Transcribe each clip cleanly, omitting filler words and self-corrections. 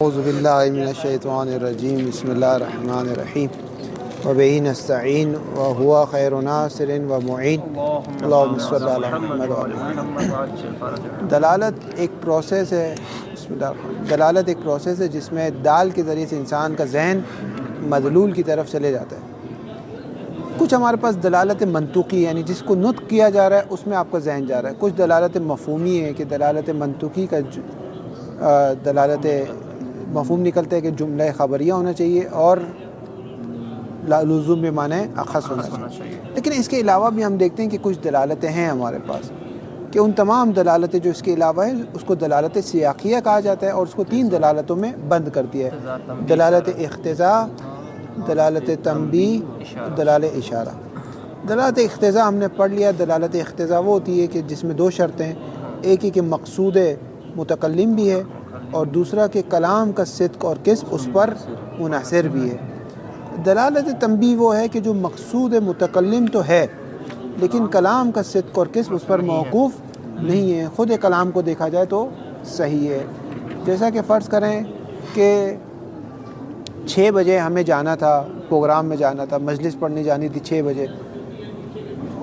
اعوذ باللہ من الشیطان الرجیم بسم اللہ الرحمن الرحیم وبہ نستعین وہو خیر ناصر و معین اللہم صلی علی محمد وعلی محمد۔ دلالت ایک پروسیس ہے، بسم اللہ الرحمن الرحیم۔ دلالت ایک پروسیس ہے جس میں دال کے ذریعے سے انسان کا ذہن مدلول کی طرف چلے جاتا ہے۔ کچھ ہمارے پاس دلالت منطوقی یعنی جس کو نطق کیا جا رہا ہے اس میں آپ کا ذہن جا رہا ہے، کچھ دلالت مفہومی ہے کہ دلالت منطوقی کا دلالت مفہوم نکلتا ہے کہ جملہ خبریہ ہونا چاہیے اور لزوم بمعنی اخص ہونا چاہیے۔ لیکن اس کے علاوہ بھی ہم دیکھتے ہیں کہ کچھ دلالتیں ہیں ہمارے پاس کہ ان تمام دلالتیں جو اس کے علاوہ ہیں اس کو دلالت سیاقیہ کہا جاتا ہے اور اس کو 3 دلالتوں میں بند کر دیا ہے: دلالت اقتضاء، دلالت تنبیہ، دلالت اشارہ۔ دلالت اقتضاء ہم نے پڑھ لیا۔ دلالت اقتضاء وہ ہوتی ہے کہ جس میں 2 شرطیں، ایک ہی کہ مقصود متکلم بھی ہے اور دوسرا کہ کلام کا صدق اور قسم اس پر منحصر بھی ہے۔ دلالت تنبیہ وہ ہے کہ جو مقصود متکلم تو ہے لیکن کلام کا صدق اور قسم اس پر موقوف نہیں ہے، خود کلام کو دیکھا جائے تو صحیح ہے۔ جیسا کہ فرض کریں کہ 6 بجے ہمیں جانا تھا، پروگرام میں جانا تھا، مجلس پڑھنے جانی تھی 6 بجے،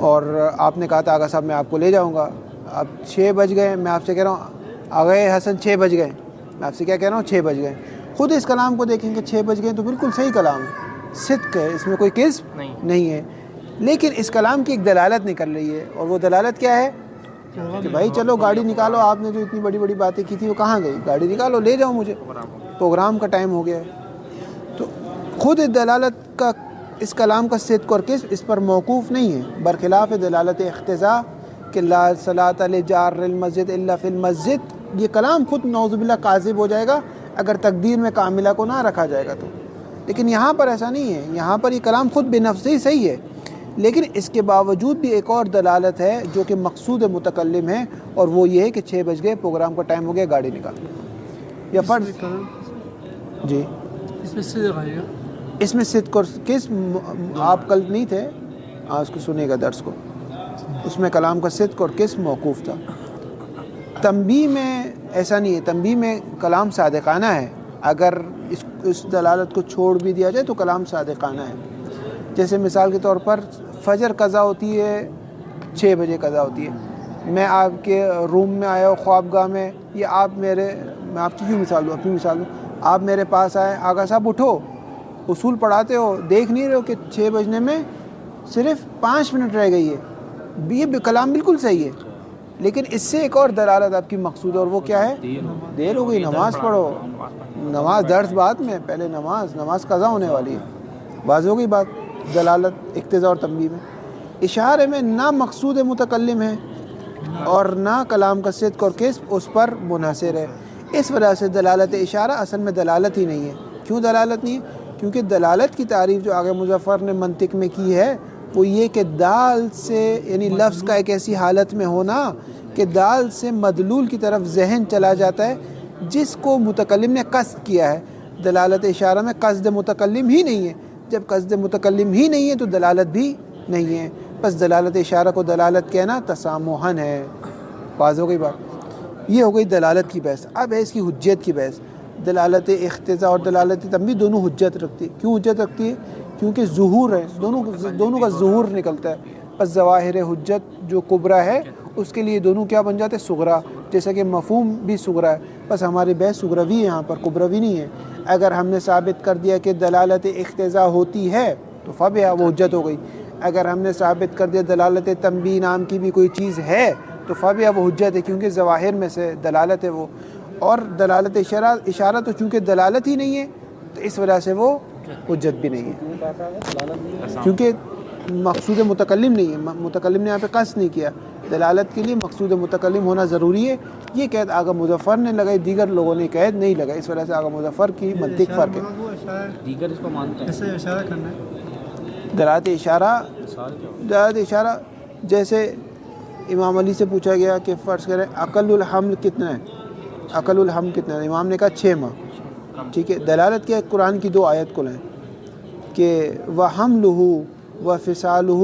اور آپ نے کہا تھا آغا صاحب میں آپ کو لے جاؤں گا۔ اب 6 بج گئے، میں آپ سے کہہ رہا ہوں آغا حسن 6 بج گئے، میں آپ سے کیا کہہ رہا ہوں 6 بج گئے۔ خود اس کلام کو دیکھیں کہ 6 بج گئے تو بالکل صحیح کلام ہے، صدق ہے، اس میں کوئی کذب نہیں ہے، لیکن اس کلام کی ایک دلالت نکل رہی ہے اور وہ دلالت کیا ہے کہ بھائی چلو گاڑی نکالو، آپ نے جو اتنی بڑی بڑی باتیں کی تھی وہ کہاں گئی، گاڑی نکالو لے جاؤ مجھے، پروگرام کا ٹائم ہو گیا ہے۔ تو خود دلالت کا اس کلام کا صدق اور قسم اس پر موقوف نہیں ہے، برخلاف دلالت اقتضاء کہ لا صلاۃ لجار المسجد الا فی المسجد، یہ کلام خود نعوذ باللہ کاذب ہو جائے گا اگر تقدیر میں کاملہ کو نہ رکھا جائے گا تو۔ لیکن یہاں پر ایسا نہیں ہے، یہاں پر یہ کلام خود بے نفس ہی صحیح ہے، لیکن اس کے باوجود بھی ایک اور دلالت ہے جو کہ مقصود متکلم ہے، اور وہ یہ ہے کہ 6 بج گئے، پروگرام کا ٹائم ہو گیا، گاڑی نکال۔ یا فرض جی اس میں صدق اور قسم، آپ کل نہیں تھے، اس کو سنے گا درس کو، اس میں کلام کا صدق اور قسم موقوف تھا۔ تنبیہ میں ایسا نہیں ہے، تنبیہ میں کلام صادقانہ ہے، اگر اس دلالت کو چھوڑ بھی دیا جائے تو کلام صادقانہ ہے۔ جیسے مثال کے طور پر فجر قضا ہوتی ہے 6 بجے قضا ہوتی ہے، میں آپ کے روم میں آیا ہوں خوابگاہ میں، یا میں آپ کی کیوں مثال دوں، اپنی مثال دوں، آپ میرے پاس آئے، آغا صاحب اٹھو، اصول پڑھاتے ہو، دیکھ نہیں رہے ہو کہ 6 بجنے میں صرف 5 منٹ رہ گئی ہے، یہ کلام بالکل صحیح ہے، لیکن اس سے ایک اور دلالت آپ کی مقصود ہے، اور وہ کیا ہے، دیر ہو گئی، نماز پڑھو، نماز درس بعد میں، پہلے نماز قضا ہونے والی ہے۔ واضح ہو گئی بات۔ دلالت اقتضاء اور تنبیہ میں، اشارے میں نہ مقصود متکلم ہے اور نہ کلام کا صدق اور قسم اس پر منحصر ہے، اس وجہ سے دلالت اشارہ اصل میں دلالت ہی نہیں ہے۔ کیوں دلالت نہیں ہے؟ کیونکہ دلالت کی تعریف جو آگے مظفر نے منطق میں کی ہے وہ یہ کہ دال سے یعنی لفظ کا ایک ایسی حالت میں ہونا کہ دال سے مدلول کی طرف ذہن چلا جاتا ہے جس کو متکلم نے قصد کیا ہے۔ دلالت اشارہ میں قصد متکلم ہی نہیں ہے، جب قصد متکلم ہی نہیں ہے تو دلالت بھی نہیں ہے، بس دلالت اشارہ کو دلالت کہنا تسامحاً ہے۔ واضح ہو گئی بات۔ یہ ہو گئی دلالت کی بحث۔ اب ہے اس کی حجت کی بحث۔ دلالت اقتضاء اور دلالت تنبیہ دونوں حجت رکھتی ہے۔ کیوں حجت رکھتی ہے؟ کیونکہ ظہور ہے، دونوں کا ظہور نکلتا ہے، بس ظواہر حجت جو کبریٰ ہے اس کے لیے دونوں کیا بن جاتے ہیں، صغریٰ، جیسا کہ مفہوم بھی صغریٰ ہے، بس ہماری بحث صغروی ہے، یہاں پر کبروی نہیں ہے۔ اگر ہم نے ثابت کر دیا کہ دلالت اقتضاء ہوتی ہے تو فبہا وہ حجت ہو گئی، اگر ہم نے ثابت کر دیا دلالت تنبیہ نام کی بھی کوئی چیز ہے تو فبہا وہ حجت ہے، کیونکہ ظواہر میں سے دلالت ہے وہ، اور دلالت اشارہ تو چونکہ دلالت ہی نہیں ہے تو اس وجہ سے وہ حجت بھی نہیں ہے، کیونکہ مقصود متکلم نہیں ہے، متکلم نے یہاں پہ قصد نہیں کیا۔ دلالت کے لیے مقصود متکلم ہونا ضروری ہے۔ یہ قید آغا مظفر نے لگائی، دیگر لوگوں نے قید نہیں لگائی، اس وجہ سے آغا مظفر کی منطق فرق ہے۔ دیگر اس کو مانتے ہیں، اشارہ کرنا ہے، دلالت اشارہ جیسے امام علی سے پوچھا گیا کہ فرض کریں اقل الحمل کتنا ہے، اقل الحمل کتنا ہے، امام نے کہا 6 ماہ، ٹھیک ہے۔ دلالت کیا ہے؟ قرآن کی 2 آیت کو لیں کہ وَحَمْلُهُ وَفِصَالُهُ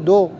2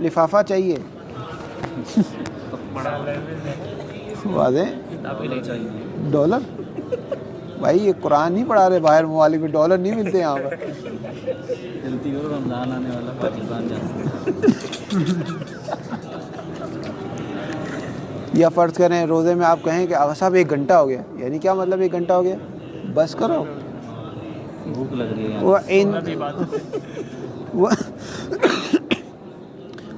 لفافہ چاہیے. واضح ڈالر بھائی، یہ قرآن نہیں پڑھا رہے باہر ممالک میں، ڈالر نہیں ملتے یہاں پر. رمضان آنے والا پاکستان جانا. یا فرض کریں روزے میں آپ کہیں کہ آقا صاحب 1 گھنٹہ ہو گیا، یعنی کیا مطلب 1 گھنٹہ ہو گیا؟ بس کرو. بھوک لگ رہی ہے.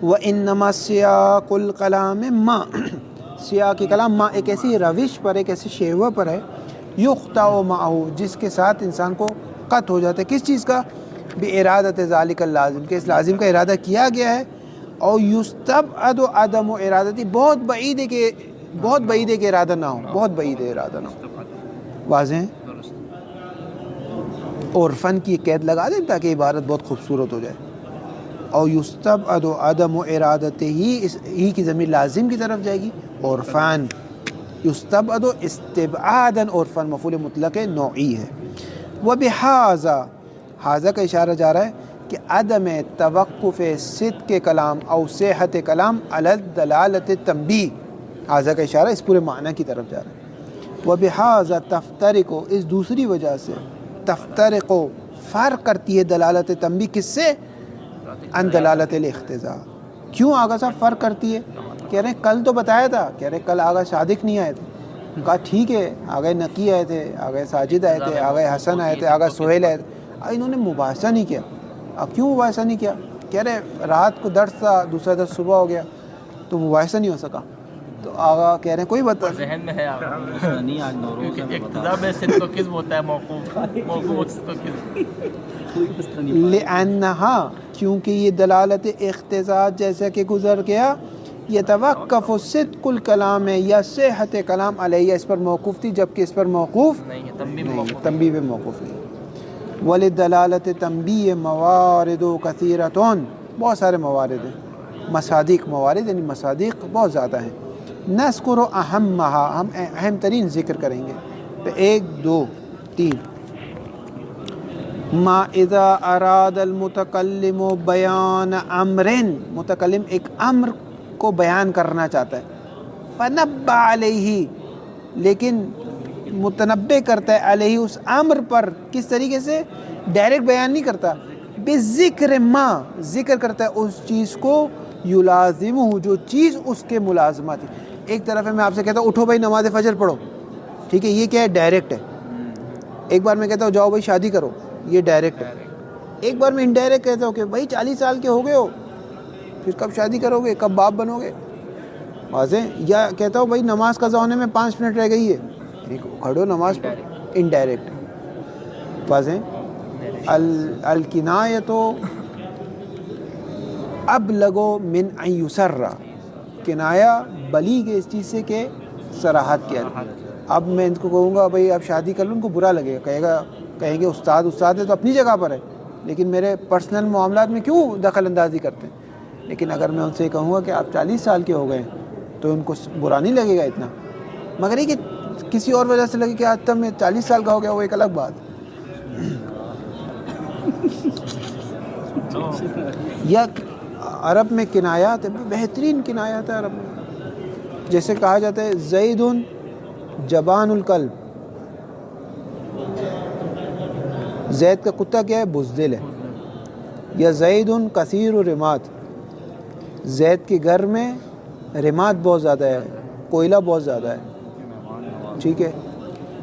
وَإِنَّمَا سِيَاقُ الْكَلَامِ مَا، سیاق کلام ما ایک ایسی روش پر، ایک ایسی شیوہ پر ہے، یُقْطَعُ مَعَهُ، جس کے ساتھ انسان کو قطع ہو جاتا ہے. کس چیز کا؟ بِإِرَادَةِ ذَلِكَ اللازم، کہ اس لازم کا ارادہ کیا گیا ہے. اور یُسْتَبْعَدُ عَدَمُ إِرَادَتِهِ، بہت بعید ہے کہ ارادہ نہ ہو، بہت بعید ہے ارادہ نہ ہو. واضح ہے؟ اور فن کی قید لگا دیں تاکہ عبارت بہت خوبصورت ہو جائے. اور یستبعد عدم ارادتہ، ہی کی ضمیر لازم کی طرف جائے گی. اور فن یستبعد استبعادا، اور فن مفعول مطلق نوعی ہے. وبہذا، حاذا کا اشارہ جا رہا ہے کہ عدم توقف صدق کلام او صحت کلام علی دلالت تنبیہ، حاذا کا اشارہ اس پورے معنی کی طرف جا رہا ہے. وبہذا تفترق، اس دوسری وجہ سے تفترق فرق کرتی ہے دلالت تنبیہ کس سے؟ ان دلالت الاقتضاء. کیوں آغا صاحب فرق کرتی ہے؟ کہہ رہے ہیں کل تو بتایا تھا، کہہ رہے کل آغا صادق نہیں آئے تھے. کہا ٹھیک ہے، آغا نقی آئے تھے، آغا ساجد آئے تھے، آغا حسن آئے تھے، آغا سہیل آئے تھے. انہوں نے مباحثہ نہیں کیا. اب کیوں مباحثہ نہیں کیا؟ کہہ رہے رات کو درس تھا، دوسرا درس صبح ہو گیا تو مباحثہ نہیں ہو سکا. تو آغا کہہ رہے ہیں کوئی بتا ذہن میں ہے آقا، نہیں آج نوروز ہے. اقتضاء میں صدق و کذب ہوتا ہے، موقوف صدق و کذب. لأنہا، کیونکہ یہ دلالت اقتضاء جیسا کہ گزر گیا، یتوقف صدق الکلام یا صحت کلام علیہ، اس پر موقوف تھی، جبکہ اس پر موقوف نہیں ہے، تنبیہ میں نہیں، موقوف. تنبیہ پہ موقوف نہیں. ولدلالت تنبیہ موارد کثیرتون، بہت سارے موارد ہیں. مصادیق، موارد یعنی مصادیق بہت زیادہ ہیں. نذکر اہمہا، ہم اہم ترین ذکر کریں گے. 1 2 3. ما اذا اراد المتکلم بیان امر، متکلم ایک امر کو بیان کرنا چاہتا ہے. فنبہ علیہ، لیکن متنبع کرتا ہے علیہ اس امر پر. کس طریقے سے؟ ڈائریکٹ بیان نہیں کرتا، بذکر ما، ذکر کرتا ہے اس چیز کو، یلازمہ، جو چیز اس کے ملازمہ تھی. ایک طرف ہے میں آپ سے کہتا ہوں اٹھو بھائی نماز فجر پڑھو، ٹھیک ہے، یہ کیا ہے؟ ڈائریکٹ ہے. ایک بار میں کہتا ہوں جاؤ بھائی شادی کرو، یہ ڈائریکٹ ہے. ایک بار میں انڈائریکٹ کہتا ہوں کہ بھائی 40 سال کے ہو گئے ہو، پھر کب شادی کرو گے، کب باپ بنو گے. واضح. یا کہتا ہوں بھائی نماز قضا ہونے میں 5 منٹ رہ گئی ہے، کھڑو نماز پڑھو، انڈائریکٹ. واضح. الکنایۃ ابلغ من ان یسر، کنایہ بلیغ ہے اس چیز سے کہ صراحت کیا. اب میں ان کو کہوں گا بھائی آپ شادی کر لو، ان کو برا لگے گا، کہیں گے استاد ہے تو اپنی جگہ پر ہے، لیکن میرے پرسنل معاملات میں کیوں دخل اندازی کرتے ہیں. لیکن اگر میں ان سے کہوں گا کہ آپ 40 سال کے ہو گئے تو ان کو برا نہیں لگے گا اتنا. مگر یہ کہ کسی اور وجہ سے لگے کہ آج تب میں 40 سال کا ہو گیا، وہ ایک الگ بات. یا عرب میں کنایات، بہترین کنایات ہے عرب میں. جیسے کہا جاتا ہے زید جبان القلب، زید کا کتا کیا ہے؟ بزدل ہے. یا زید کثیر الرمات، زید کے گھر میں رمات بہت زیادہ ہے، کوئلہ بہت زیادہ ہے. ٹھیک ہے.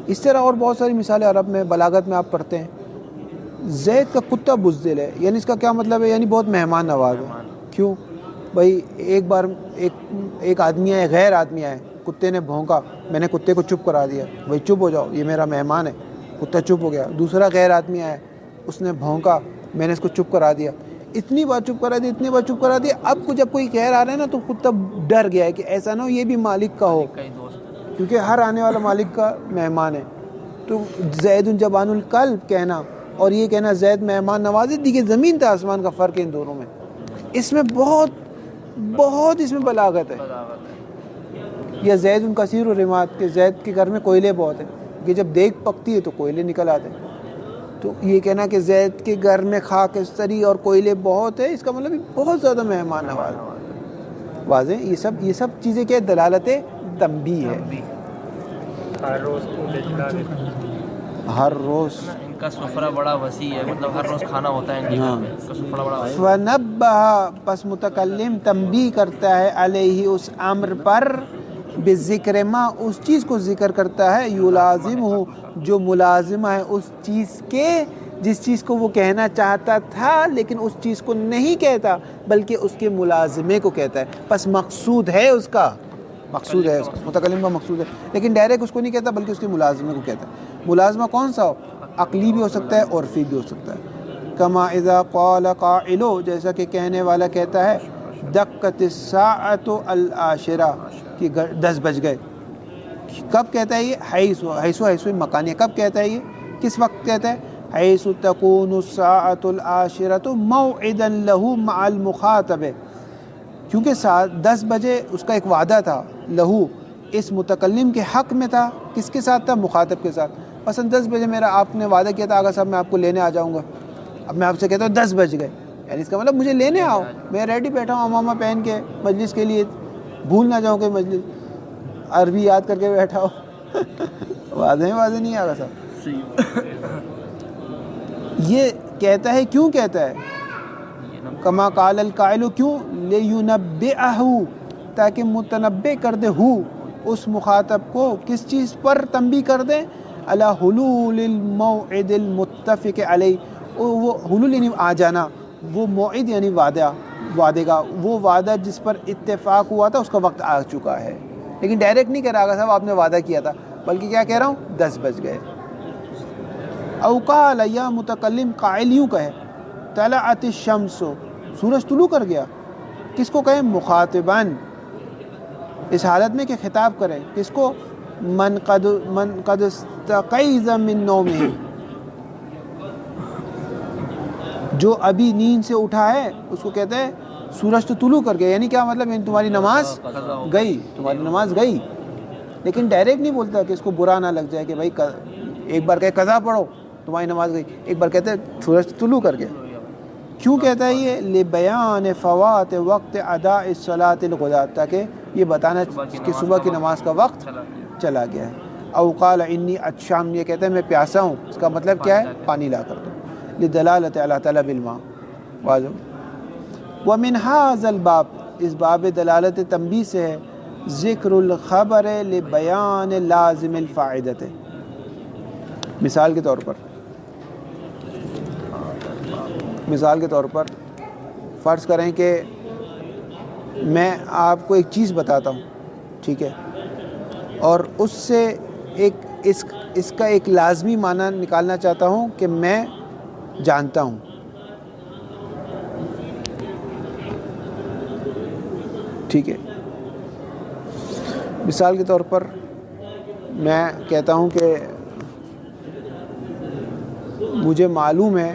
اس طرح اور بہت ساری مثالیں عرب میں، بلاغت میں آپ پڑھتے ہیں. زید کا کتا بزدل ہے، یعنی اس کا کیا مطلب ہے؟ یعنی بہت مہمان نواز ہے. کیوں بھائی؟ ایک بار ایک آدمی آئے، غیر آدمی آئے، کتے نے بھونکا، میں نے کتے کو چپ کرا دیا، بھائی چپ ہو جاؤ یہ میرا مہمان ہے، کتا چپ ہو گیا. دوسرا غیر آدمی آیا، اس نے بھونکا، میں نے اس کو چپ کرا دیا. اتنی بار چپ کرا دیا، اتنی بار چپ کرا دیا. اب کو جب کوئی غیر آ رہا ہے نا تو کتا ڈر گیا ہے کہ ایسا نہ ہو یہ بھی مالک کا ہو، کیونکہ ہر آنے والا مالک کا مہمان ہے. تو زید جبان القلب کہنا اور یہ کہنا زید مہمان نوازی، دیکھیے زمین تا آسمان کا فرق ہے ان دونوں میں. اس میں بہت اس میں بلاغت ہے. یا زید کثیر الرمات، کہ زید کے گھر میں کوئلے بہت ہیں، کہ جب دیگ پکتی ہے تو کوئلے نکل آتے ہیں. تو یہ کہنا کہ زید کے گھر میں خاکستری اور کوئلے بہت ہے، اس کا مطلب بہت زیادہ مہمان نواز واضح. یہ سب چیزیں کیا دلالت تنبیہ ہے. ہر روز ہر روز ان کا سفرہ بڑا وسیع ہے، مطلب ہر روز کھانا ہوتا ہے ان کے گھر میں، ان کا سفرہ بڑا وسیع ہے. فنبہ پس متکلم تنبیہ کرتا ہے علیہ اس امر پر، بذکر ما اس چیز کو ذکر کرتا ہے، یلازم ہو جو ملازمہ ہے اس چیز کے جس چیز کو وہ کہنا چاہتا تھا لیکن اس چیز کو نہیں کہتا بلکہ اس کے ملازمے کو کہتا ہے. پس مقصود ہے اس کا، مقصود ہے اس کا، متکلم کا مقصود ہے، لیکن ڈائریکٹ اس کو نہیں کہتا بلکہ اس کے ملازمے کو کہتا ہے. ملازمہ کون سا ہو؟ عقلی بھی ہو سکتا ہے، عرفی بھی ہو سکتا ہے. کما اذا قال قائل، جیسا کہ کہنے والا کہتا ہے دقت الساعۃ العاشرہ کہ 10 بج گئے. کب کہتا ہے یہ؟ حیث مکانیہ. کب کہتا ہے یہ؟ کس وقت کہتا ہے؟ حیث تکون الساعۃ العاشرۃ موعدا له مع المخاطب، کیونکہ 10 بجے اس کا ایک وعدہ تھا، لہو اس متکلم کے حق میں تھا. کس کے ساتھ تھا؟ مخاطب کے ساتھ. مثلا 10 بجے میرا آپ نے وعدہ کیا تھا آغا صاحب میں آپ کو لینے آ جاؤں گا. اب میں آپ سے کہتا ہوں 10 بج گئے، یعنی اس کا مطلب مجھے لینے آؤ، میں ریڈی بیٹھا ہوں امامہ پہن کے مجلس کے لیے، بھول نہ جاؤں کہ مجلس عربی یاد کر کے بیٹھا ہو. واضح نہیں آغا صاحب. یہ کہتا ہے کیوں کہتا ہے؟ کما قال القائل، کیوں؟ لینبئہ تاکہ متنبع کر دے ہو اس مخاطب کو، کس چیز پر تنبیہ کر دے؟ علی حلول الموعد المتفق علیہ، وہ حلول یعنی آ جانا، وہ موعد یعنی وعدے کا، وہ وعدہ جس پر اتفاق ہوا تھا اس کا وقت آ چکا ہے. لیکن ڈائریکٹ نہیں کہہ رہا صاحب آپ نے وعدہ کیا تھا، بلکہ کیا کہہ رہا ہوں 10 بج گئے. او قال یا متکلم قائل یوں کہے طلعت الشمس، سورج طلوع کر گیا. کس کو کہیں؟ مخاطباً، اس حالت میں کہ خطاب کریں کس کو؟ من قد استقیظ من نومہ، جو ابھی نیند سے اٹھا ہے اس کو کہتے ہیں سورج تو طلوع کر گیا. یعنی کیا مطلب؟ یعنی تمہاری نماز گئی، تمہاری نماز گئی. لیکن ڈائریکٹ نہیں بولتا کہ اس کو برا نہ لگ جائے کہ بھائی ایک بار کہے قضا پڑھو تمہاری نماز گئی، ایک بار کہتے ہیں سورج طلوع کر گیا. کیوں کہتا ہے یہ؟ لبیان فوات وقت اداء الصلاۃ الغداۃ، تاکہ یہ بتانا کہ صبح کی نماز کا وقت چلا گیا ہے. او قال انی عطشان، یہ کہتا ہے میں پیاسا ہوں، اس کا مطلب کیا ہے؟ پانی لا کر دو. لدلالت علی طلب الماء. واضح. ومن ھذا الباب، اس باب دلالت تنبیہ سے ہے ذکر الخبر لبیان لازم الفائدۃ. مثال کے طور پر فرض کریں کہ میں آپ کو ایک چیز بتاتا ہوں، ٹھیک ہے، اور اس سے اس کا ایک لازمی معنی نکالنا چاہتا ہوں کہ میں جانتا ہوں. ٹھیک ہے، مثال کے طور پر میں کہتا ہوں کہ مجھے معلوم ہے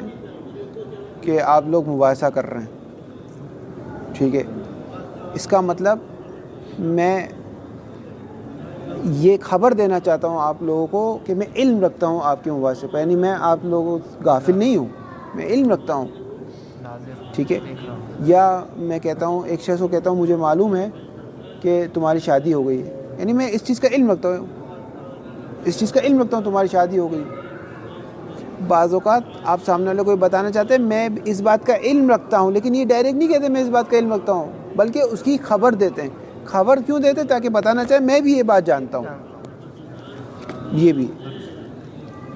کہ آپ لوگ مباحثہ کر رہے ہیں، ٹھیک ہے. اس کا مطلب میں یہ خبر دینا چاہتا ہوں آپ لوگوں کو کہ میں علم رکھتا ہوں آپ کے مباحثے پر، یعنی میں آپ لوگوں غافل نہیں ہوں، میں علم رکھتا ہوں، ٹھیک ہے. یا میں کہتا ہوں ایک شخص کو کہتا ہوں مجھے معلوم ہے کہ تمہاری شادی ہو گئی ہے، یعنی میں اس چیز کا علم رکھتا ہوں، تمہاری شادی ہو گئی. بعض اوقات آپ سامنے والے کو بتانا چاہتے ہیں میں اس بات کا علم رکھتا ہوں، لیکن یہ ڈائریکٹ نہیں کہتے میں اس بات کا علم رکھتا ہوں، بلکہ اس کی خبر دیتے ہیں. خبر کیوں دیتے؟ تاکہ بتانا چاہے میں بھی یہ بات جانتا ہوں. یہ بھی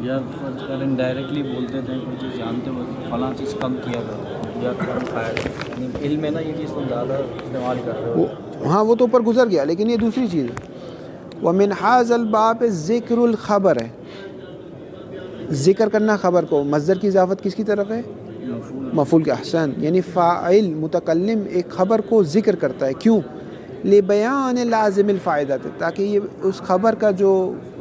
یا فرض کریں ڈائریکٹلی بولتے تھے کوئی چیز جانتے ہو فلاں چیز کم کیا کرو یا کم کھایا کرو، یعنی علم ہے نا یہ چیز تم زیادہ استعمال کر رہے ہو. ہاں وہ تو اوپر گزر گیا، لیکن یہ دوسری چیز ہے. ومن ھذا الباب ذکر الخبر ہے، ذکر کرنا خبر کو. مصدر کی اضافت کس کی طرف ہے؟ مفعول کے. احسن، یعنی فاعل متکلم ایک خبر کو ذکر کرتا ہے. کیوں؟ لبیان لازم الفائدہ، تاکہ یہ اس خبر کا جو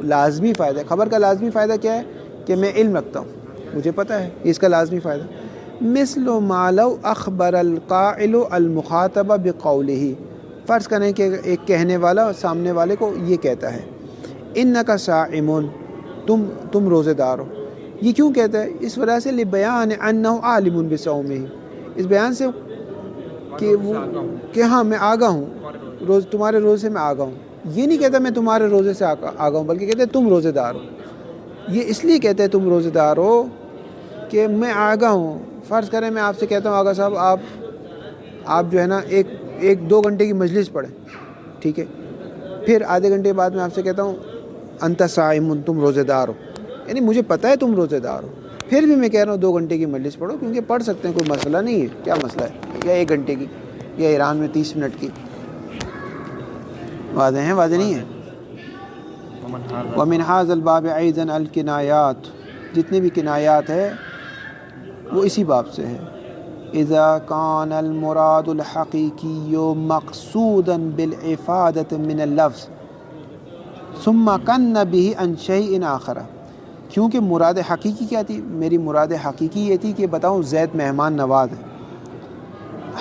لازمی فائدہ ہے. خبر کا لازمی فائدہ کیا ہے؟ کہ میں علم رکھتا ہوں، مجھے پتہ ہے اس کا لازمی فائدہ. مثل ما لو اخبر القائل المخاطب بقولہ، فرض کریں کہ ایک کہنے والا سامنے والے کو یہ کہتا ہے انک صائم، تم روزے دار ہو. یہ کیوں کہتا ہے؟ اس وجہ سے لبیان انہ عالم بصومہ، اس بیان سے کہ ہاں میں آگاہ ہوں روز تمہارے روزے سے، میں آگاہ ہوں. یہ نہیں کہتا میں تمہارے روزے سے آگاہ ہوں، بلکہ کہتے ہیں تم روزے دار ہو. یہ اس لیے کہتے ہیں تم روزے دار ہو کہ میں آگاہ ہوں. فرض کریں میں آپ سے کہتا ہوں آغا صاحب آپ جو ہے نا ایک 2 گھنٹے کی مجلس پڑھیں، ٹھیک ہے، پھر آدھے گھنٹے بعد میں آپ سے کہتا ہوں انت صائم، تم روزے دار ہو، یعنی مجھے پتہ ہے تم روزے دار ہو، پھر بھی میں کہہ رہا ہوں 2 گھنٹے کی مجلس پڑھو، کیونکہ پڑھ سکتے ہیں، کوئی مسئلہ نہیں ہے. کیا مسئلہ ہے؟ یا 1 گھنٹے کی، یا ایران میں 30 منٹ کی. واضح ہیں؟ واضح نہیں ہے؟ ومن هذا الباب ايضا الکنایات، جتنے بھی کنایات ہے وہ اسی باب سے ہے. اذا كان المراد الحقيقي مقصودا بالافادة من اللفظ ثم كن به عن شيء آخر، کیونکہ مراد حقیقی کیا تھی؟ میری مراد حقیقی یہ تھی کہ بتاؤں زید مہمان نواز ہے.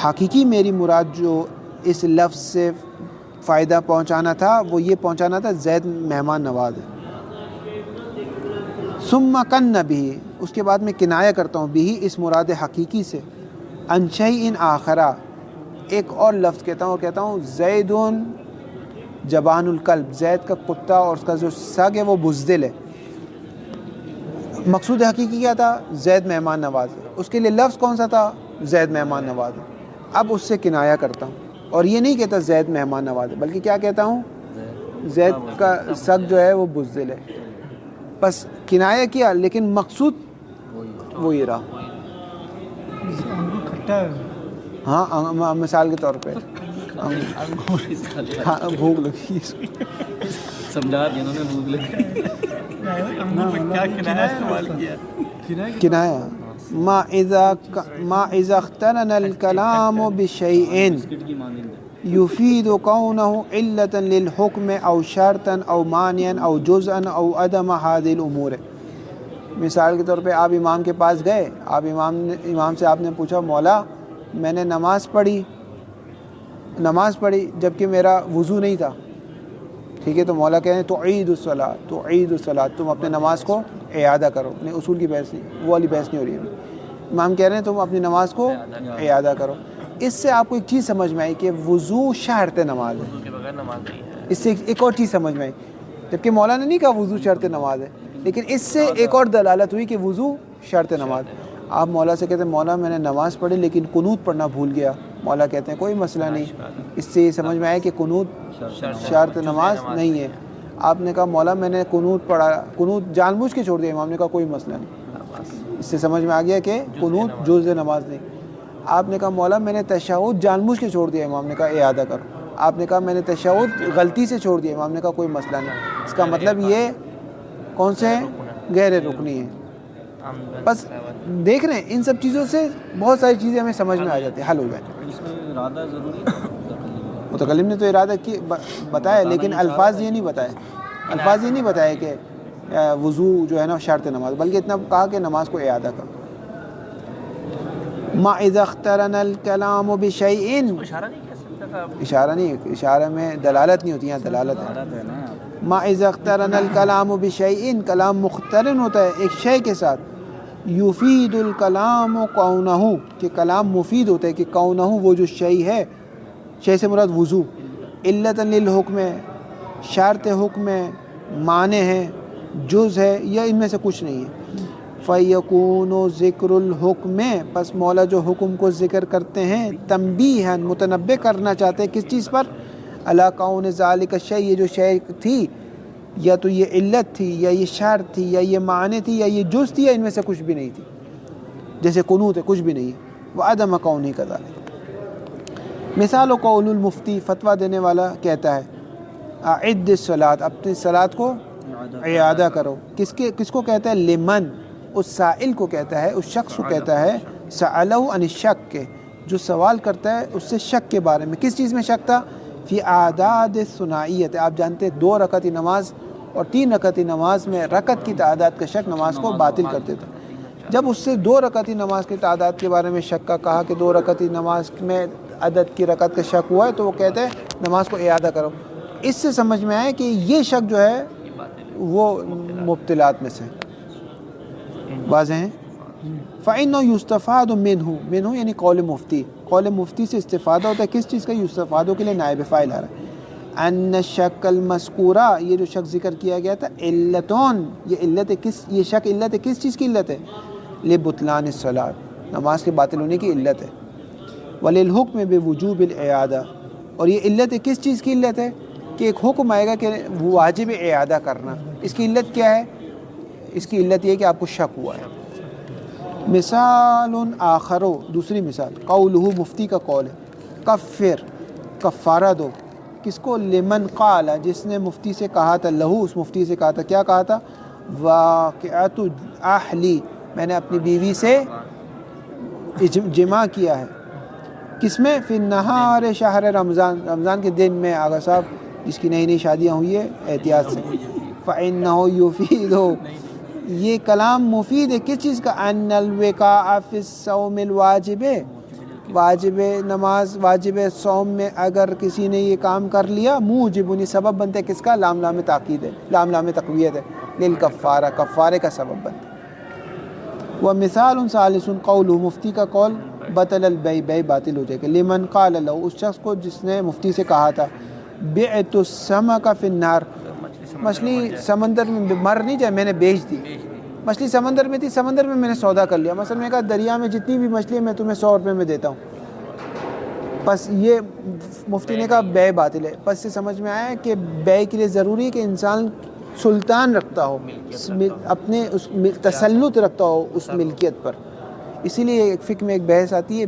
حقیقی میری مراد جو اس لفظ سے فائدہ پہنچانا تھا وہ یہ پہنچانا تھا زید مہمان نواز ہے. ثم کن بھی، اس کے بعد میں کنایہ کرتا ہوں بھی اس مراد حقیقی سے، عن شیء آخرہ، ایک اور لفظ کہتا ہوں، اور کہتا ہوں زید جبان القلب، زید کا کتا اور اس کا جو سگ ہے وہ بزدل ہے. مقصود حقیقی کیا تھا؟ زید مہمان نواز ہے. اس کے لیے لفظ کون سا تھا؟ زید مہمان نواز ہے. اب اس سے کنایہ کرتا ہوں، اور یہ نہیں کہتا زید مہمان نواز ہے، بلکہ کیا کہتا ہوں؟ زید کا سگ جو ہے وہ بزدل ہے. بس کنایہ کیا، لیکن مقصود وہی رہا. انگور کھٹا ہے. ہاں مثال کے طور پہ ہاں بھوک لگی سمجھا جنہوں نے بھوک لگی کیا کنایہ استعمال کیا؟ کنایہ. ما اذا اقترن الكلام بشيء يفيد كونه علة للحكم او شرطا او مانعا او جزءا او عدم هذه الامور. مثال کے طور پہ آپ امام کے پاس گئے، آپ امام سے آپ نے پوچھا مولا میں نے نماز پڑھی جبکہ میرا وضو نہیں تھا، ٹھیک ہے، تو مولا کہہ رہے ہیں تعید الصلاۃ، تم اپنے نماز کو اعادہ کرو. نہیں، اصول کی بحث نہیں، وہ والی بحث نہیں ہو رہی ہے. امام کہہ رہے ہیں تم اپنی نماز کو اعادہ کرو. اس سے آپ کو ایک چیز سمجھ میں آئی کہ وضو شرط نماز ہے. وضو کے بغیر نماز نہیں ہے. اس سے ایک اور چیز سمجھ میں آئی، جبکہ مولا نے نہیں کہا وضو شرط نماز ہے، لیکن اس سے ایک اور دلالت ہوئی کہ وضو شرط نماز. آپ مولا سے کہتے ہیں مولا میں نے نماز پڑھی لیکن قنوت پڑھنا بھول گیا. مولا کہتے ہیں کوئی مسئلہ نہیں. اس سے یہ سمجھ میں آیا کہ قنوت شرط نماز نہیں ہے. آپ نے کہا مولا میں نے قنوت پڑھا، قنوت جان بوجھ کے چھوڑ دیا. امام نے کہا کوئی مسئلہ نہیں. اس سے سمجھ میں آ گیا کہ قنوت جز نماز نہیں. آپ نے کہا مولا میں نے تشہد جان بوجھ کے چھوڑ دیا. امام نے کہا اعادہ کرو. آپ نے کہا میں نے تشہد غلطی سے چھوڑ دیا. امام نے کہا کوئی مسئلہ نہیں. اس کا مطلب یہ کون سے ہیں؟ غیر رکنی ہیں. بس دیکھ رہے ہیں ان سب چیزوں سے بہت ساری چیزیں ہمیں سمجھ میں آ جاتی ہیں، حل ہو جاتی ہیں. اس میں ارادہ ضروری ہے. متکلم نے تو ارادہ کی بتایا، لیکن الفاظ یہ نہیں بتائے کہ وضو جو ہے نا شرط نماز، بلکہ اتنا کہا کہ نماز کو اعادہ کرو. ما اذا اقترن الکلام بشیء، اشارہ نہیں کہہ سکتا تھا. اشارہ نہیں، اشارہ میں دلالت نہیں ہوتی، یہاں دلالت ہے. ما اذا اقترن الکلام بشیء، کلام مقترن ہوتا ہے ایک شے کے ساتھ. یفید الکلام کونہ، کہ کلام مفید ہوتا ہے کہ کونہ وہ جو شے ہے، شے سے مراد وضو، علت للحکم ہے، شرط حکم ہے، معنی ہے، جز ہے، یا ان میں سے کچھ نہیں ہے. فیکون ذکر الحکم، پس مولا جو حکم کو ذکر کرتے ہیں تنبیہا، متنبہ کرنا چاہتے ہیں کس چیز پر؟ علی کون ذالک الشیء، یہ جو شے تھی یا تو یہ علت تھی یا یہ شرط تھی یا یہ معنی تھی یا یہ جز تھی یا ان میں سے کچھ بھی نہیں تھی. جیسے قنوت ہے، کچھ بھی نہیں ہے. وعدم کونہ کذالک. مثال و قول المفتی، فتویٰ دینے والا کہتا ہے اعد الصلاۃ، اپنی صلاۃ کو اعادہ کرو. کس کو کہتا ہے؟ لمن، اس سائل کو کہتا ہے، اس شخص کو کہتا ہے سألہ عن الشک، کے جو سوال کرتا ہے اس سے شک کے بارے میں. کس چیز میں شک تھا؟ فی اعداد الثنائیت. آپ جانتے ہیں 2 رکعتی نماز اور 3 رکعتی نماز میں رکعت کی تعداد کا شک نماز کو باطل کر دیتا. جب اس سے 2 رکعتی نماز کی تعداد کے بارے میں شک کا کہا کہ 2 رکعتی نماز میں عدد کی رکعت کا شک ہوا ہے، تو وہ کہتے ہیں نماز کو اعادہ کرو. اس سے سمجھ میں آئے کہ یہ شک جو ہے وہ مبتلات میں سے. واضح ہیں. فَإِنَّهُ يُسْتَفَادُ مِنْهُ یعنی قول مفتی، قول مفتی سے استفادہ ہوتا ہے. کس چیز کا؟ یستفادو کے لیے نائب فاعل آ رہا ہے. ان الشک المذکورہ، یہ جو شک ذکر کیا گیا تھا، علتون، یہ علت ہے. یہ شک علت ہے کس چیز کی علت ہے؟ لبطلان الصلاۃ، نماز کے باطل ہونے کی علت ہے. وللحکم بوجوب الاعادہ، اور یہ علت ہے کس چیز کی علت ہے؟ کہ ایک حکم آئے گا کہ واجب اعادہ کرنا. اس کی علت کیا ہے؟ اس کی علت یہ ہے کہ آپ کو شک ہوا ہے. مثال آخر، دوسری مثال، قولہ، مفتی کا قول ہے، کفر، کفارہ دو. کس کو؟ لمن قال، جس نے مفتی سے کہا تھا، لہو، اس مفتی سے کہا تھا، کیا کہا تھا؟ واقعۃ اہلی، میں نے اپنی بیوی سے جمع کیا ہے. کس میں؟ فی النہار شہر رمضان، رمضان کے دن میں. آغا صاحب جس کی نئی نئی شادیاں ہوئی ہے احتیاط سے. فإنہ یفید، یہ کلام مفید ہے کس چیز کا؟ ان الوقاء فی الصوم الواجب، واجب نماز، واجب صوم میں اگر کسی نے یہ کام کر لیا، موجب، یہ سبب بنتا ہے کس کا؟ لام لام تاکید ہے، لام لام تقویت ہے، للکفارہ، کفارے کا سبب بنتا ہے. ومثال ثالث قول، مفتی کا قول، بطل البیع، بیع باطل ہو جائے گا. لمن قال له، اس شخص کو جس نے مفتی سے کہا تھا، بعت السمک فی النار، مچھلی سمندر میں مر نہیں جائے، میں نے بیچ دی. مچھلی سمندر میں تھی، سمندر میں میں نے سودا کر لیا. مثلا میں نے کہا دریا میں جتنی بھی مچھلی ہے میں تمہیں 100 روپے میں دیتا ہوں. بس یہ مفتی نے کہا بیع باطل ہے. بس سے سمجھ میں آیا کہ بیع کے لیے ضروری ہے کہ انسان سلطان رکھتا ہو، اپنے اس تسلط رکھتا ہو اس ملکیت پر. اسی لیے ایک فقہ میں ایک بحث آتی ہے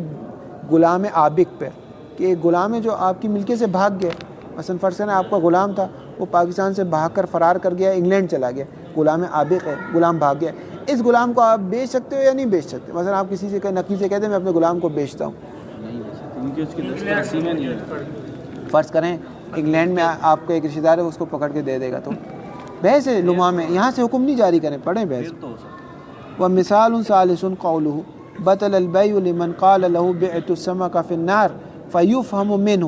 غلام عابق پر، کہ ایک غلام ہے جو آپ کی ملکیت سے بھاگ گیا. مثلا فرض کریں آپ کا غلام تھا، وہ پاکستان سے بھاگ کر فرار کر گیا، انگلینڈ چلا گیا. غلام عابق ہے، غلام بھاگ گیا. اس غلام کو آپ بیچ سکتے ہو یا نہیں بیچ سکتے؟ مثلا آپ کسی سے نقی سے کہتے ہیں میں اپنے غلام کو بیچتا ہوں، نہیں بیچ سکتے کیونکہ اس کی دسترسی میں نہیں ہے. فرض کریں انگلینڈ میں آپ کا ایک رشتہ دار ہے، اس کو پکڑ کے دے دے گا، تو بحث ہے لما میں، یہاں سے حکم نہیں جاری کریں، پڑھیں بحث. پھر تو ہو سکتا ہے. ومثال ثالث قوله بطل البیع لمن قال له بعت السمک فی النار فیفہم منہ،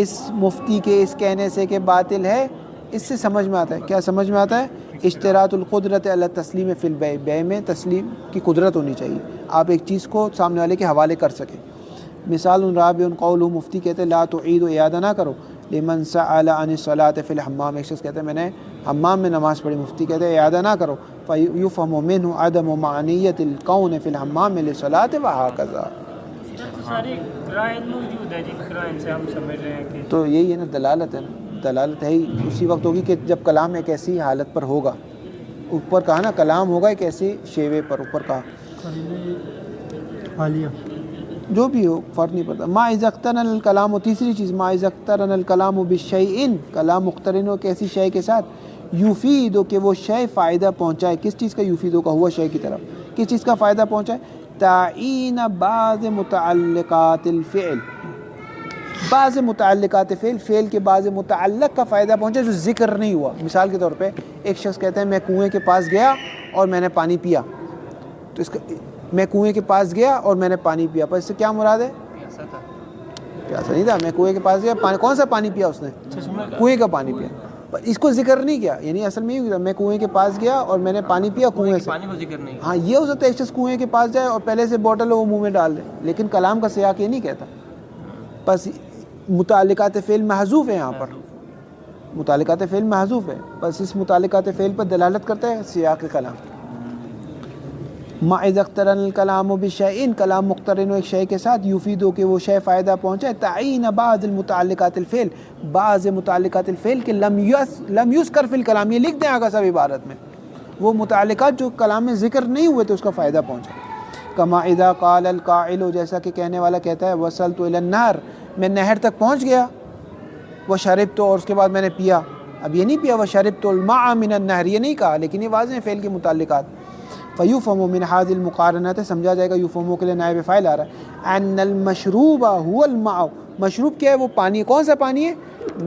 اس مفتی کے اس کہنے سے کہ باطل ہے، اس سے سمجھ میں آتا ہے، کیا سمجھ میں آتا ہے؟ اشتراط القدرت علی التسلیم فی البیع، بیع میں تسلیم کی قدرت ہونی چاہیے، آپ ایک چیز کو سامنے والے کے حوالے کر سکیں. مثال رابع قول، مفتی کہتے ہیں لا تعید، اعادہ نہ کرو، لمن سأل عن الصلاۃ فی الحمام، ایک شخص کہتے ہیں میں نے حمام میں نماز پڑھی، مفتی کہتے ہیں اعادہ نہ کرو. فیفہم منہ عدم معنیت الکون فی الحمام للصلاۃ وہکذا. ساری قرائن موجود ہے، جن قرائن سے ہم سمجھ رہے ہیں کہ تو یہی ہے نا دلالت ہے نا، دلالت ہے ہی اسی وقت ہوگی کہ جب کلام ایک ایسی حالت پر ہوگا. اوپر کہا نا کلام ہوگا ایک ایسی شیوے پر، اوپر کہا حالیہ جو بھی ہو فرق نہیں پڑتا. ما اذا اقترن الکلام، تیسری چیز ما اذا اقترن الکلام بشیء، کلام مقترن ہو کیسی شے کے ساتھ، یفید کہ وہ شے فائدہ پہنچائے. کس چیز کا؟ یفید کا ہوا شے کی طرف، کس چیز کا فائدہ پہنچائے؟ تعین بعض متعلقات الفعل، بعض متعلقات فعل، فعل کے بعض متعلق کا فائدہ پہنچے جو ذکر نہیں ہوا. مثال کے طور پہ ایک شخص کہتا ہے میں کنویں کے پاس گیا اور میں نے پانی پیا، تو اس کا میں کنویں کے پاس گیا اور میں نے پانی پیا، پر اس سے کیا مراد ہے؟ پیاسا نہیں تھا، میں کنویں کے پاس گیا، کون سا پانی پیا اس نے؟ کنویں کا پانی پیا. اس کو ذکر نہیں کیا، یعنی اصل میں یہ میں کنویں کے پاس گیا اور میں نے پانی پیا کنویں سے. پانی کو ذکر نہیں. ہاں یہ ہو سکتا ہے ایک شخص کنویں کے پاس جائے اور پہلے سے بوٹل وہ منہ میں ڈال دے، لیکن کلام کا سیاق یہ نہیں کہتا. بس متعلقات فعل محذوف ہے، یہاں پر متعلقات فعل محذوف ہے، بس اس متعلقات فعل پر دلالت کرتا ہے سیاق کلام. ما اذا اقترن الکلام بشیء، کلام مقترن ہو ایک شے کے ساتھ، یفید کہ وہ شے فائدہ پہنچائے. تعین بعض المتعلقات الفعل، بعض متعلقات الفعل کے لم یذکر فی الکلام، یہ لکھ دیں آگا سب عبارت میں، وہ متعلقات جو کلام میں ذکر نہیں ہوئے تو اس کا فائدہ پہنچا. کما اذا قال القائل، جیسا کہ کہنے والا کہتا ہے وصلت الی النہر، میں نہر تک پہنچ گیا، وشربت، اور اس کے بعد میں نے پیا. اب یہ نہیں پیا وشربت الماء من النہر، یہ نہیں کہا، لیکن یہ واضح فعل کے متعلقات. فیفہم من هذه المقارنات، سمجھا جائے گا، یفہمو کے لیے نائب فاعل آ رہا ہے، ان المشروب هو الماء، مشروب کیا ہے؟ وہ پانی. کون سا پانی ہے؟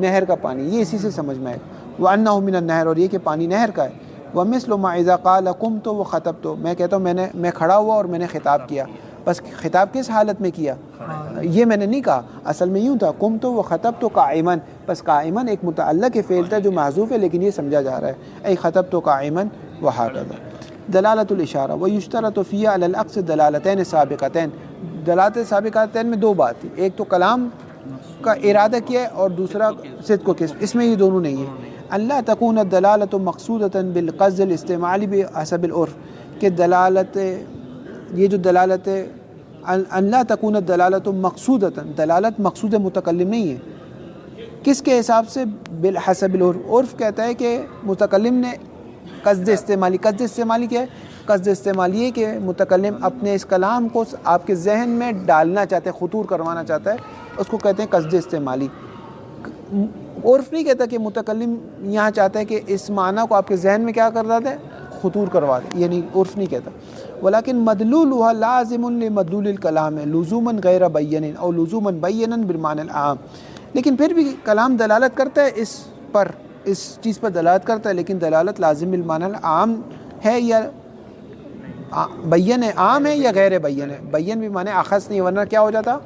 نہر کا پانی. یہ اسی سے سمجھ میں آئے. وانہ من النہر، اور یہ کہ پانی نہر کا ہے. ومثل ما اذا قال قمت وخطبت، میں کہتا ہوں میں کھڑا ہوا اور میں نے خطاب کیا. بس خطاب کس حالت میں کیا؟ یہ میں نے نہیں کہا، اصل میں یوں تھا قمت وخطبت قائما، بس قائما ایک متعلق فعل تھا جو محذوف ہے، لیکن یہ سمجھا جا رہا ہے ای خطبت قائما وہکذا. دلالت الاشارہ ویشترط فیہا علی الاقص دلالتین سابقتین، دلالت سابقتین میں دو بات تھی، ایک تو کلام کا ارادہ کیا ہے اور دوسرا صدق و کذب، اس میں یہ دونوں نہیں ہے۔ اللہ تکون الدلالت مقصودۃ بالقصد الاستعمالی بحسب العرف، کہ دلالت یہ جو دلالت ہے اللہ تکون الدلالت مقصودۃ، دلالت مقصود متکلم نہیں ہے، کس کے حساب سے؟ بالحسب العرف، عرف کہتا ہے کہ متکلم نے قصد استعمالی، قصد استعمالی کیا ہے؟ قصد استعمالی یہ کہ متکلم اپنے اس کلام کو آپ کے ذہن میں ڈالنا چاہتا ہے، خطور کروانا چاہتا ہے، اس کو کہتے ہیں قصد استعمالی۔ عرف نہیں کہتا کہ متکلم یہاں چاہتا ہے کہ اس معنی کو آپ کے ذہن میں کیا کر رہا ہے؟ خطور کروا دے، یعنی عرف نہیں کہتا۔ ولیکن مدلولها لازم لمدلول الکلام ہے لزوما غیر بین او لزوما بینا بالمعنی العام، لیکن پھر بھی کلام دلالت کرتا ہے اس پر، اس چیز پر دلالت کرتا ہے، لیکن دلالت لازم بالمعنی العام ہے یا بین ہے، عام ہے یا غیر بین ہے؟ بین بھی معنی اخذ نہیں، ورنہ کیا ہو جاتا؟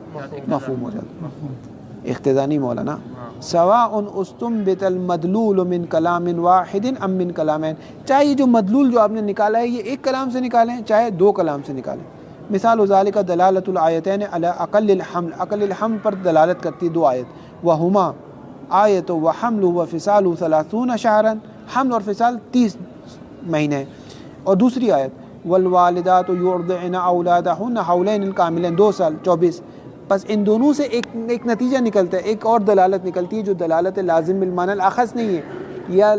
مفہوم ہو جاتا، اقتضانی مولانا۔ سواء استنبت المدلول من کلام واحد ام من کلامین، چاہے یہ جو مدلول جو آپ نے نکالا ہے یہ ایک کلام سے نکالیں چاہے دو کلام سے نکالیں۔ مثال ذالک دلالت الآیتین علی اقل الحمل، اقل الحمل پر دلالت کرتی دو آیت، وہما آیت وحمل وفصال 30 شہرا، حمل اور فصال 30 مہینے، اور دوسری آیت والوالدات یرضعن اولادہن حولین کاملین، 2 سال 24۔ بس ان دونوں سے ایک نتیجہ نکلتا ہے، ایک اور دلالت نکلتی ہے جو دلالت لازم بالمعنی الاخذ نہیں ہے، یا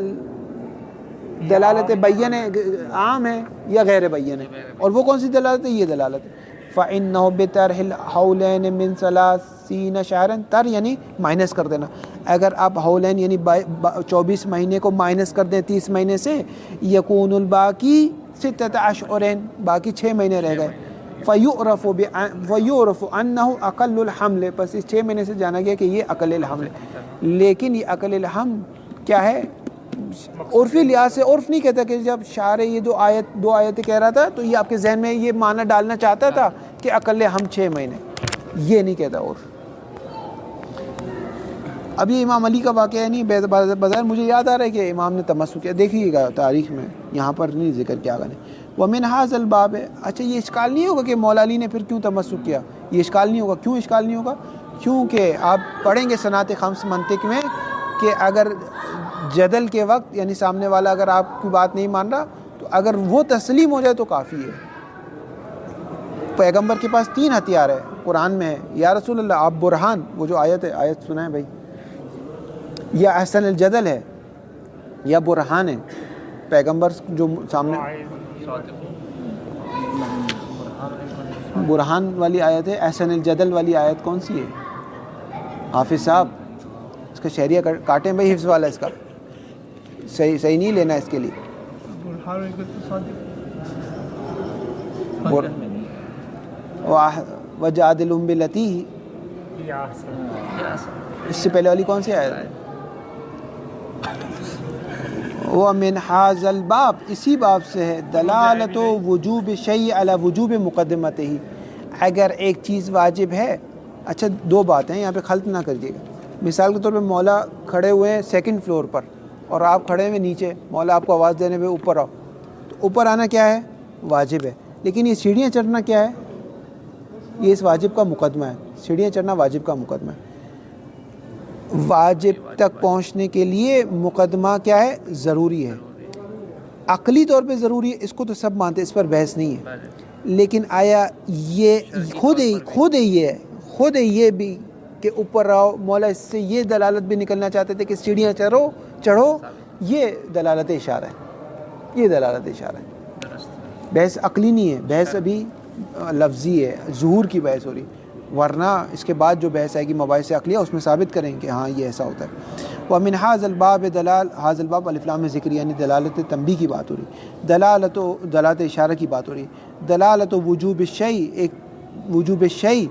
دلالت بین عام ہے یا غیر بین ہے، اور وہ کون سی دلالت ہے؟ یہ دلالت ہے۔ فَإِنَّهُ بِتَرْحِ الْحَوْلَيْنِ مِنْ 30 شہرًا، تر یعنی مائنس کر دینا، اگر آپ حولین یعنی 24 مہینے کو مائنس کر دیں 30 مہینے سے، یکون الباقی 6 اشہرین، باقی 6 مہینے رہ گئے۔ فَيُعْرَفُ أَنَّهُ أَقَلُّ الْحَمْلِ، پس اس 6 مہینے سے جانا گیا کہ یہ اقل الحمل ہے، لیکن یہ اقل الحمل کیا ہے؟ عرفی لحاظ سے عرف نہیں کہتا کہ جب شاعر یہ دو آیتیں کہہ رہا تھا تو یہ آپ کے ذہن میں یہ معنی ڈالنا چاہتا تھا کہ اقل ہم 6 مہینے، یہ نہیں کہتا عرف۔ اب یہ امام علی کا واقعہ نہیں، بظاہر مجھے یاد آ رہا ہے کہ امام نے تمسک کیا، دیکھیے گا تاریخ میں، یہاں پر نہیں ذکر کیا گیا۔ ومن ھذا الباب، اچھا یہ اشکال نہیں ہوگا کہ مولا علی نے پھر کیوں تمسک کیا؟ یہ اشکال نہیں ہوگا، کیوں اشکال نہیں ہوگا؟ کیونکہ آپ پڑھیں گے صنعت خمس منطق میں کہ اگر جدل کے وقت یعنی سامنے والا اگر آپ کی بات نہیں مان رہا تو اگر وہ تسلیم ہو جائے تو کافی ہے۔ پیغمبر کے پاس 3 ہتھیار ہے، قرآن میں ہے، یا رسول اللہ آپ برہان، وہ جو آیت ہے، آیت سنائیں بھائی، یا احسن الجدل ہے یا برہان ہے، پیغمبر جو سامنے برہان والی آیت ہے، احسن الجدل والی آیت کون سی ہے؟ حافظ صاحب اس کا شہریہ کاٹیں بھائی، حفظ والا اس کا صحیح نہیں لینا اس کے لیے۔ وَجَادِلْهُم بِالَّتِي، اس سے پہلے والی کون سی آیت ہے؟ وَمِنْ هَذَا الْبَابِ، اسی باب سے ہے، دلالت وجوب شیء علی وجوب مقدمتہ، اگر ایک چیز واجب ہے، اچھا 2 باتیں یہاں پہ خلط نہ کریے گا، مثال کے طور پہ مولا کھڑے ہوئے ہیں 2nd فلور پر اور آپ کھڑے ہوئے نیچے، مولا آپ کو آواز دینے پہ اوپر آؤ، تو اوپر آنا کیا ہے؟ واجب ہے، لیکن یہ سیڑھیاں چڑھنا کیا ہے؟ یہ اس واجب کا مقدمہ ہے، سیڑھیاں چڑھنا واجب کا مقدمہ ہے۔ واجب تک پہنچنے کے لیے مقدمہ کیا ہے؟ ضروری ہے، عقلی طور پہ ضروری ہے، اس کو تو سب مانتے، اس پر بحث نہیں ہے، لیکن آیا یہ خود یہ بھی کہ اوپر آؤ، مولا اس سے یہ دلالت بھی نکلنا چاہتے تھے کہ سیڑھیاں چڑھو، یہ دلالت اشارہ ہے، یہ دلالت اشارہ ہے، بحث عقلی نہیں ہے، بحث ابھی لفظی ہے، ظہور کی بحث ہو رہی، ورنہ اس کے بعد جو بحث آئے گی مباحث عقلیہ اس میں ثابت کریں کہ ہاں یہ ایسا ہوتا ہے۔ ومن ھذا الباب ھذا الباب الف لام ذکر، یعنی دلالت تنبیہ کی بات ہو رہی، دلالت اشارہ کی بات ہو رہی، دلالت وجوب الشیء، ایک وجوب الشیء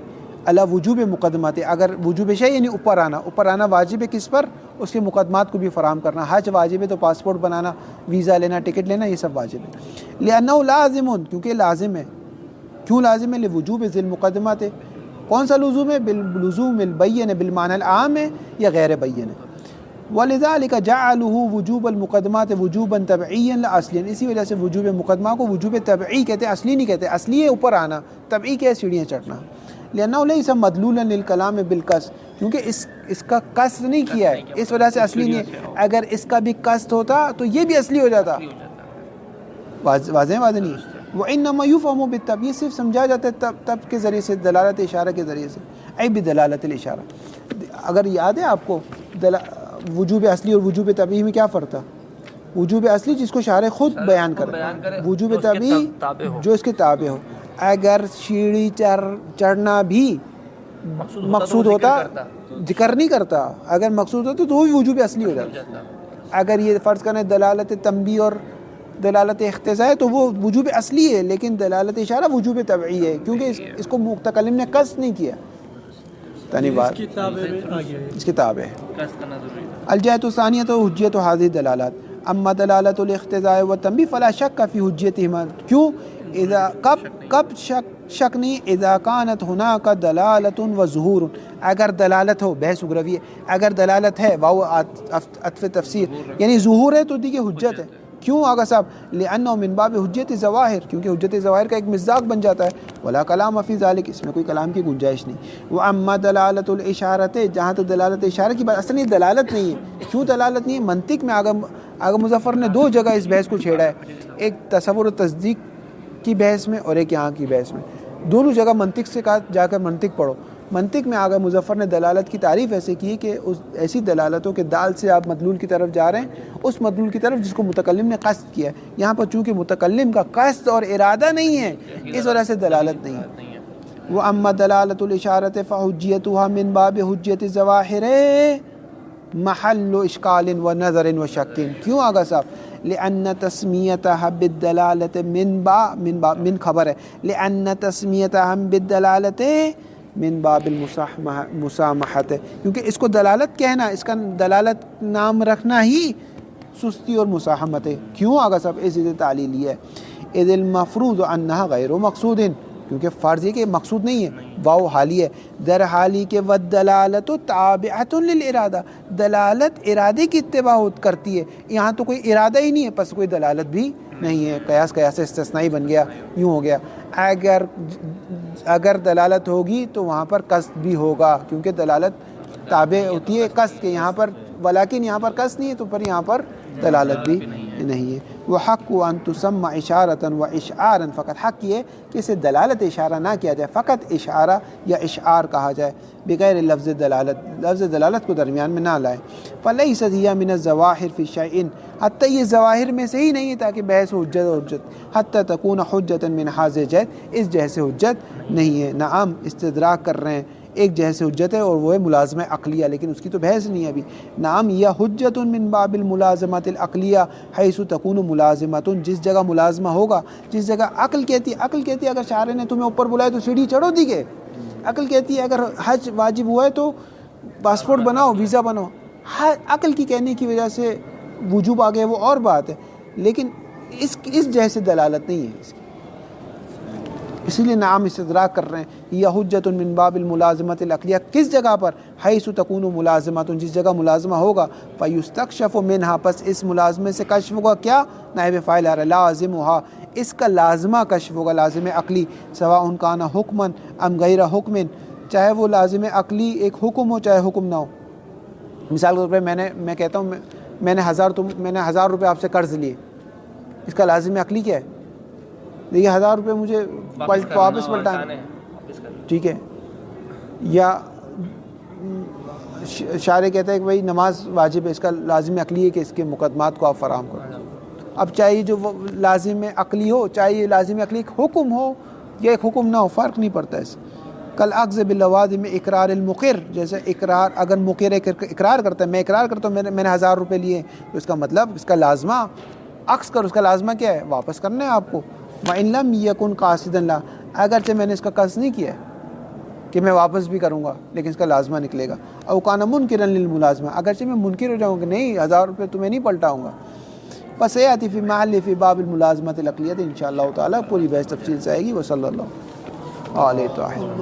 علی وجوب مقدمات، اگر وجوب شیء یعنی اوپر آنا واجب ہے، کس پر؟ اس کے مقدمات کو بھی فراہم کرنا، حج واجب ہے تو پاسپورٹ بنانا، ویزا لینا، ٹکٹ لینا، یہ سب واجب ہے۔ لأنہ لازم، کیونکہ لازم ہے، کیوں لازم ہے؟ لوجوب ذی المقدمات، کون سا لزوم ہے؟ باللزوم البین بالمعنی العام ہے یا غیر بین ہے؟ وَلِذَلِكَ جَعَلُهُ وُجُوبَ الْمُقَدَّمَاتِ وُجُوبًا طَبْعِيًّا لَا اصلیًا، اسی وجہ سے وجوب مقدمہ کو وجوب طبعی کہتے ہیں، اصلی نہیں کہتے. اصلی ہے اوپر آنا، طبعی کیا ہے سیڑھیاں چڑھنا. لِأَنَّهُ لَيْسَ مَدْلُولًا لِلْكَلَامِ بِالْقَصْدِ، کیونکہ اس کا قصد نہیں کیا ہے، اس وجہ سے اصلی نہیں ہے. اگر اس کا بھی قصد ہوتا تو یہ بھی اصلی ہو جاتا. واضح واضح نہیں ہے. وَإِنَّمَا يُفْهَمُ بِالتَّبْ، یہ صرف سمجھا جاتا ہے تب کے ذریعے سے، دلالت اشارہ کے ذریعے سے. ای بدلالت الاشارہ. اگر یاد ہے آپ کو وجوب اصلی اور وجوب طبعی میں کیا فرق تھا؟ وجوب اصلی جس کو شارع خود بیان کرے، وجوب طبعی جو اس کے تابع ہو. اگر سیڑھی چڑھنا بھی مقصود ہوتا ذکر نہیں کرتا، اگر مقصود ہوتا تو وہ بھی وجوب اصلی ہو جاتا. اگر یہ فرض کریں دلالت تنبیہ اور دلالت اقتضاء ہے تو وہ وجوب اصلی ہے، لیکن دلالت اشارہ وجوب طبعی ہے، کیونکہ اس کو متکلم نے قصد نہیں کیا. تانی بات اس کتاب ہے. الجہۃ الثانیۃ حجیت هذه الدلالات، اما دلالت الاقتضاء والتنبیہ فلا شک فی حجیتهما. کیوں؟ اذا کب شک نہیں؟ اذا كانت هناك دلالت وظہور، اگر دلالت ہو، بحث اگروی ہے، اگر دلالت ہے واو عطف تفسیر یعنی ظہور ہے تو دیکھیں حجت ہے. کیوں آگا صاحب؟ لأنه من باب حجت ظواہر، کیونکہ حجت ظواہر کا ایک مصداق بن جاتا ہے. ولا کلام فی ذلک، اس میں کوئی کلام کی گنجائش نہیں. واما دلالت الاشارۃ، جہاں تک دلالت اشارہ کی بات، اصل یہ دلالت نہیں ہے. کیوں دلالت نہیں ہے؟ منطق میں آگا مظفر نے دو جگہ اس بحث کو چھیڑا ہے، ایک تصور و تصدیق کی بحث میں اور ایک یہاں کی بحث میں. دونوں جگہ منطق سے کہا جا کر منطق پڑھو. منطق میں آگا مظفر نے دلالت کی تعریف ایسے کی کہ ایسی دلالتوں کے دال سے آپ مدلول کی طرف جا رہے ہیں، اس مدلول کی طرف جس کو متکلم نے قصد کیا ہے. یہاں پر چونکہ متکلم کا قصد اور ارادہ نہیں ہے، اس وجہ سے دلالت نہیں ہے. وَأَمَّا دَلَالَةُ الْإِشَارَةِ فَحُجِّيَتُهَا مِنْ بَابِ حُجِّيَةِ الظَّوَاهِرِ محل اشکال و نظر و شک. کیوں آگا صاحب؟ لأن تسمیتها بالدلالة من خبر ہے، لأن تسمیتها بالدلالة من باب المسامحت، کیونکہ اس کو دلالت کہنا، اس کا دلالت نام رکھنا ہی سستی اور مساہمت ہے. کیوں آگا صاحب؟ اس تعلیلی ہے. اذ المفروض انها غیر مقصود، کیونکہ فرض یہ کہ مقصود نہیں ہے، واو حالی ہے. در حالی کے والدلالت تابعۃ للارادہ، دلالت ارادے کی اتباع کرتی ہے. یہاں تو کوئی ارادہ ہی نہیں ہے، پس کوئی دلالت بھی نہیں ہے. قیاس استثنائی بن گیا، یوں ہو گیا. اگر دلالت ہوگی تو وہاں پر قصد بھی ہوگا، کیونکہ دلالت تابع ہوتی ہے قصد کے. یہاں پر ولیکن یہاں پر قصد نہیں ہے تو پر یہاں پر دلالت بھی نہیں ہے. وحق ان تسمى اشارۃ و اشعارا، فقط حق یہ کہ اسے دلالت اشارہ نہ کیا جائے، فقط اشارہ یا اشعار کہا جائے، بغیر لفظ دلالت، لفظ دلالت کو درمیان میں نہ لائے. فلیست ہی من الظواہر فی شیء، حتیٰ یہ ظواہر میں سے ہی نہیں ہے تاکہ بحث و حجت، حتیٰ تکون حجتا من هذا الجهت، اس جیسے حجت نہیں ہے. نعم استدراک کر رہے ہیں، ایک جیسے حجت ہے اور وہ ہے ملازمہ عقلیہ، لیکن اس کی تو بحث نہیں ہے ابھی. نعم یا حجت من باب الملازمۃ العقلیہ حیث تکون ملازمۃ، جس جگہ ملازمہ ہوگا، جس جگہ عقل کہتی ہے اگر شارع نے تمہیں اوپر بلایا تو سیڑھی چڑھو دی گئے. عقل کہتی ہے اگر حج واجب ہوا ہے تو پاسپورٹ بناؤ، ویزا بناؤ. عقل کی کہنے کی وجہ سے وجوب آ گئے وہ اور بات ہے، لیکن اس جیسے دلالت نہیں ہے اس کی. اسی لیے نعم استدراک کر رہے ہیں. یا حجت من باب الملازمۃ العقلیہ، کس جگہ پر؟ حیث تکون ملازمۃ، جس جگہ ملازمہ ہوگا. فیستکشف منہا، پس اس ملازمے سے کشف ہوگا کیا؟ نائب فاعل آ رہا ہے، لازمھا، اس کا لازمہ کشف ہوگا، لازم عقلی. سواء کان حکما ام غیر حکم، چاہے وہ لازم عقلی ایک حکم ہو چاہے حکم نہ ہو. مثال کے طور پہ میں کہتا ہوں میں نے 1000 روپے آپ سے قرض لیے، اس کا لازم عقلی کیا ہے؟ دیکھیے 1000 روپے مجھے واپس پلٹانے، ٹھیک ہے. یا شارع کہتا ہے کہ بھائی نماز واجب ہے، اس کا لازم عقلی ہے کہ اس کے مقدمات کو آپ فراہم کریں. اب چاہیے جو لازم عقلی ہو، چاہیے لازم عقلی ایک حکم ہو یا ایک حکم نہ ہو، فرق نہیں پڑتا اس. کل اخذ باللوازم اقرار المقر، جیسے اقرار، اگر مقر اقرار کرتا ہے، میں اقرار کرتا ہوں میں نے 1000 روپے لیے، تو اس کا مطلب اس کا لازمہ عکس کر، اس کا لازمہ کیا ہے؟ واپس کرنا ہے آپ کو. وَإِن لَمْ يَكُنْ قَاصِدًا لَهُ، اگرچہ میں نے اس کا قصد نہیں کیا ہے کہ میں واپس بھی کروں گا، لیکن اس کا لازمہ نکلے گا. او کان منکرا للملازمہ، اگرچہ میں منکر ہو جاؤں کہ نہیں 1000 روپے تمہیں نہیں پلٹاؤں گا. بس یاتی فی محل فی باب الملازمۃ العقلیہ، انشاءاللہ تعالی پوری بحث تفصیل سے آئے گی. وصلی اللہ علیہ وسلم.